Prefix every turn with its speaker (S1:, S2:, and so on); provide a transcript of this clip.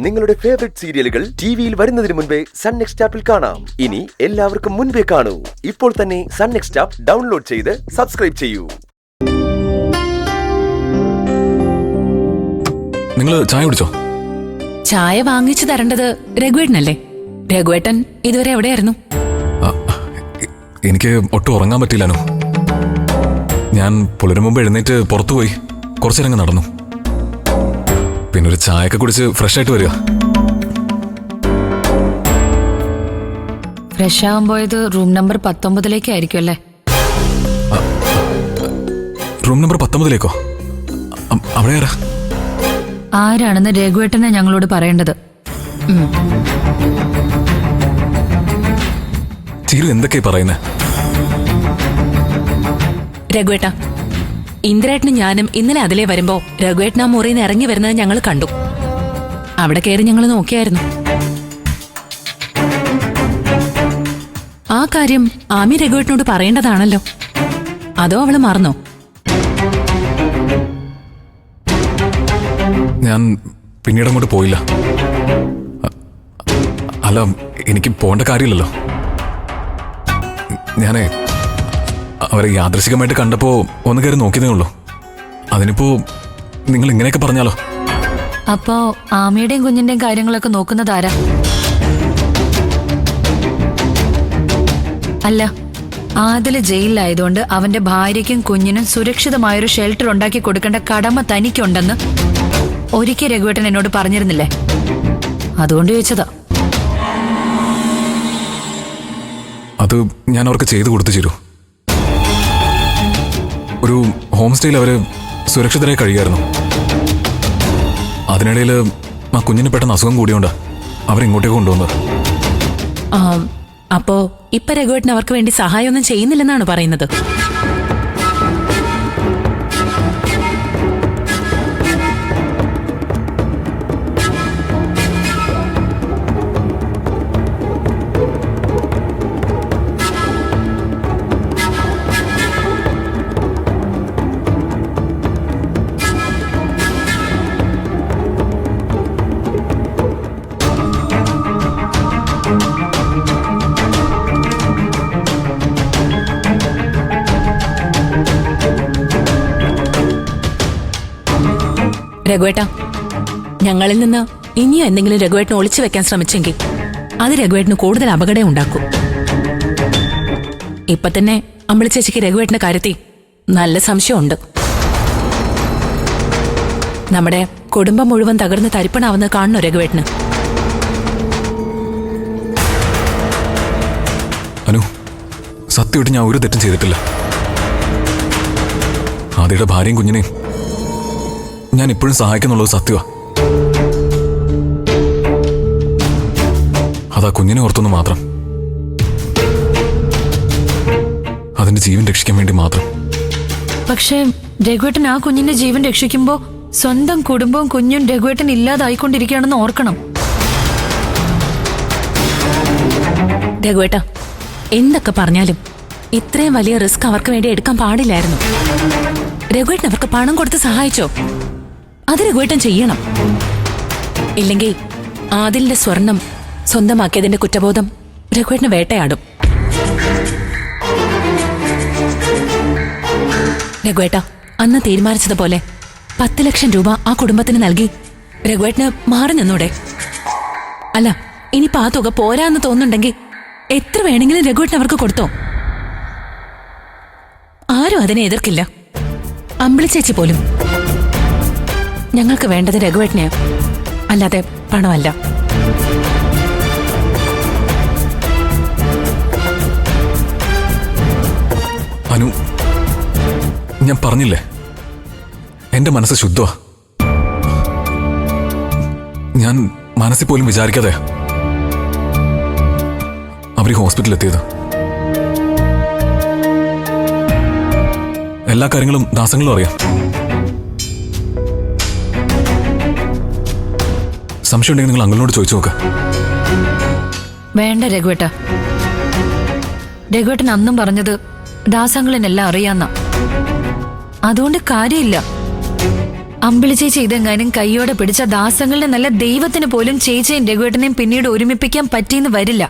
S1: നിങ്ങളുടെ ഫേവറേറ്റ് സീരിയലുകൾ ടിവിയിൽ വരുന്നതിന് മുൻപേ സൺ നെക്സ്റ്റ് ആപ്പിൽ കാണാം. ഇനി എല്ലാവർക്കും മുൻപേ കാണൂ. ഇപ്പോൾ തന്നെ സൺ നെക്സ്റ്റ് ആപ്പ് ഡൗൺലോഡ് ചെയ്ത് സബ്സ്ക്രൈബ് ചെയ്യൂ.
S2: നിങ്ങൾ ചായ കുടിച്ചോ?
S3: ചായ വാങ്ങിച്ചു തരേണ്ടത് രഘുവേട്ടനല്ലേ? രഘുവേട്ടൻ ഇതുവരെ എവിടെയായിരുന്നു?
S2: എനിക്ക് ഒട്ടും ഉറങ്ങാൻ പറ്റില്ലാനോ. ഞാൻ പുലരും മുമ്പ് എഴുന്നേറ്റ് പുറത്തുപോയി കുറച്ചേരങ്ങ് നടന്നു. പിന്നെ ഒരു ചായയൊക്കെ കുടിച്ച് ഫ്രഷ് ആയിട്ട് വരിക.
S3: ഫ്രഷ് ആവാൻ പോയത് റൂം നമ്പർ 19 അല്ലേ?
S2: റൂം നമ്പർ 19 അവിടെ ആരാ?
S3: ആരാണെന്ന് രഘുവേട്ടനെ ഞങ്ങളോട് പറയേണ്ടത്.
S2: ചീരു എന്തൊക്കെയാ പറയുന്നേ?
S3: രഘുവേട്ട, ഇന്ദ്രേട്ടനും ഞാനും ഇന്നലെ അതിലേ വരുമ്പോ രഘുവേട്ടൻ ആ മുറിയിൽ നിന്ന് ഇറങ്ങി വരുന്നത് ഞങ്ങൾ കണ്ടു. അവിടെ കയറി ഞങ്ങൾ നോക്കിയായിരുന്നു. ആ കാര്യം ആമി രഘുവേട്ടനോട് പറയേണ്ടതാണല്ലോ. അതോ അവള് മറന്നോ?
S2: ഞാൻ പിന്നീട് അങ്ങോട്ട് പോയില്ല. അല്ല, എനിക്ക് പോകേണ്ട കാര്യമില്ലല്ലോ. ഞാനേ അവരെ യാദൃശികമായിട്ട് കണ്ടപ്പോ ഒന്ന് കയറി നോക്കിയതേ ഉള്ളൂ. അതിനിപ്പോ നിങ്ങൾ ഇങ്ങനെയൊക്കെ പറഞ്ഞാലോ?
S3: അപ്പോ ആമിയുടെയും കുഞ്ഞിന്റെയും കാര്യങ്ങളൊക്കെ നോക്കുന്നത് ആരാ? അല്ല, ആദില് ജയിലിലായതുകൊണ്ട് അവന്റെ ഭാര്യയ്ക്കും കുഞ്ഞിനും സുരക്ഷിതമായൊരു ഷെൽട്ടർ ഉണ്ടാക്കി കൊടുക്കേണ്ട കടമ തനിക്കുണ്ടെന്ന് ഒരിക്കൽ രഘുവേട്ടൻ എന്നോട് പറഞ്ഞിരുന്നില്ലേ? അതുകൊണ്ട് ചോദിച്ചതാ.
S2: അത് ഞാൻ അവർക്ക് ചെയ്തു കൊടുത്തു ചേരൂ. ഒരു ഹോം സ്റ്റേയിൽ അവര് സുരക്ഷിതരായി കഴിയായിരുന്നു. അതിനിടയിൽ ആ കുഞ്ഞിന് പെട്ടെന്ന് അസുഖം കൂടിയോണ്ടാ അവരിങ്ങോട്ടേക്ക് കൊണ്ടുവന്നത്.
S3: അപ്പോ ഇപ്പൊ രഘുവേട്ടൻ അവർക്ക് വേണ്ടി സഹായമൊന്നും ചെയ്യുന്നില്ലെന്നാണ് പറയുന്നത്? രഘുവേട്ട, ഞങ്ങളിൽ നിന്ന് ഇനിയും എന്തെങ്കിലും രഘുവേട്ടനെ ഒളിച്ചു വെക്കാൻ ശ്രമിച്ചെങ്കിൽ അത് രഘുവേട്ടന് കൂടുതൽ അപകടം ഉണ്ടാക്കും. ഇപ്പൊ തന്നെ അമ്പിളി ചേച്ചിക്ക് രഘുവേട്ടന്റെ കാര്യത്തിൽ നല്ല സംശയമുണ്ട്. നമ്മുടെ കുടുംബം മുഴുവൻ തകർന്ന് തരിപ്പണാവുന്ന കാണണോ രഘുവേട്ടന്?
S2: അനു, സത്യമായിട്ട് ഞാൻ ഒരു തെറ്റും ചെയ്തിട്ടില്ല. ആദിയുടെ ഭാര്യയും കുഞ്ഞിനെയും ഞാൻ ഇപ്പോഴും സഹായിക്കുന്നുള്ളത് സത്യമാ. അതാ കുഞ്ഞിനെ ഓർത്തൊന്നു മാത്രം. അതിന്റെ ജീവൻ രക്ഷിക്കാൻ വേണ്ടി മാത്രം.
S3: പക്ഷേ രഘുവേട്ടൻ ആ കുഞ്ഞിന്റെ ജീവൻ രക്ഷിക്കുമ്പോ സ്വന്തം കുടുംബവും കുഞ്ഞും രഘുവേട്ടൻ ഇല്ലാതായിക്കൊണ്ടിരിക്കുകയാണെന്ന് ഓർക്കണം. രഘുവേട്ട, എന്തൊക്കെ പറഞ്ഞാലും ഇത്രയും വലിയ റിസ്ക് അവർക്ക് വേണ്ടി എടുക്കാൻ പാടില്ലായിരുന്നു. രഘുവേട്ടൻ അവർക്ക് പണം കൊടുത്ത് സഹായിച്ചോ? അത് രഘുവേട്ടൻ ചെയ്യണം. ഇല്ലെങ്കിൽ ആദിലിന്റെ സ്വർണം സ്വന്തമാക്കിയതിന്റെ കുറ്റബോധം രഘുവേട്ടന് വേട്ടയാടും. രഘുവേട്ട, അന്ന് തീരുമാനിച്ചതുപോലെ 10 ലക്ഷം രൂപ ആ കുടുംബത്തിന് നൽകി രഘുവേട്ടന് മാറി നിന്നൂടെ? അല്ല, ഇനിയിപ്പോ ആ തുക പോരാന്ന് തോന്നുന്നുണ്ടെങ്കിൽ എത്ര വേണമെങ്കിലും രഘുവേട്ടൻ അവർക്ക് കൊടുത്തോ? ആരും അതിനെ എതിർക്കില്ല, അമ്പിളി ചേച്ചി പോലും. ഞങ്ങൾക്ക് വേണ്ടത് രഘുവേട്ടനെയാ, അല്ലാതെ പണമല്ല.
S2: അനു, ഞാൻ പറഞ്ഞില്ലേ, എന്റെ മനസ്സ് ശുദ്ധമാ. ഞാൻ മനസ്സിൽ പോലും വിചാരിക്കാതെ അവര് ഹോസ്പിറ്റലിൽ എത്തിയത്. എല്ലാ കാര്യങ്ങളും ദാസങ്ങളും അറിയാം. സംശയം ഉണ്ടെങ്കിൽ നിങ്ങൾ അങ്കിളിനോട് ചോദിച്ചു നോക്ക.
S3: വേണ്ട രഘുവേട്ട. രഘുവേട്ടൻ അന്നും പറഞ്ഞത് ദാസങ്ങളിനെല്ലാം അറിയാന്ന. അതുകൊണ്ട് കാര്യമില്ല.
S4: അമ്പിളി ചേച്ചി ഇതെങ്ങാനും കൈയോടെ പിടിച്ച ദാസങ്ങളുടെ നല്ല ദൈവത്തിന് പോലും ചേച്ചിയും രഘുവേട്ടനെയും പിന്നീട് ഒരുമിപ്പിക്കാൻ പറ്റിയെന്ന് വരില്ല.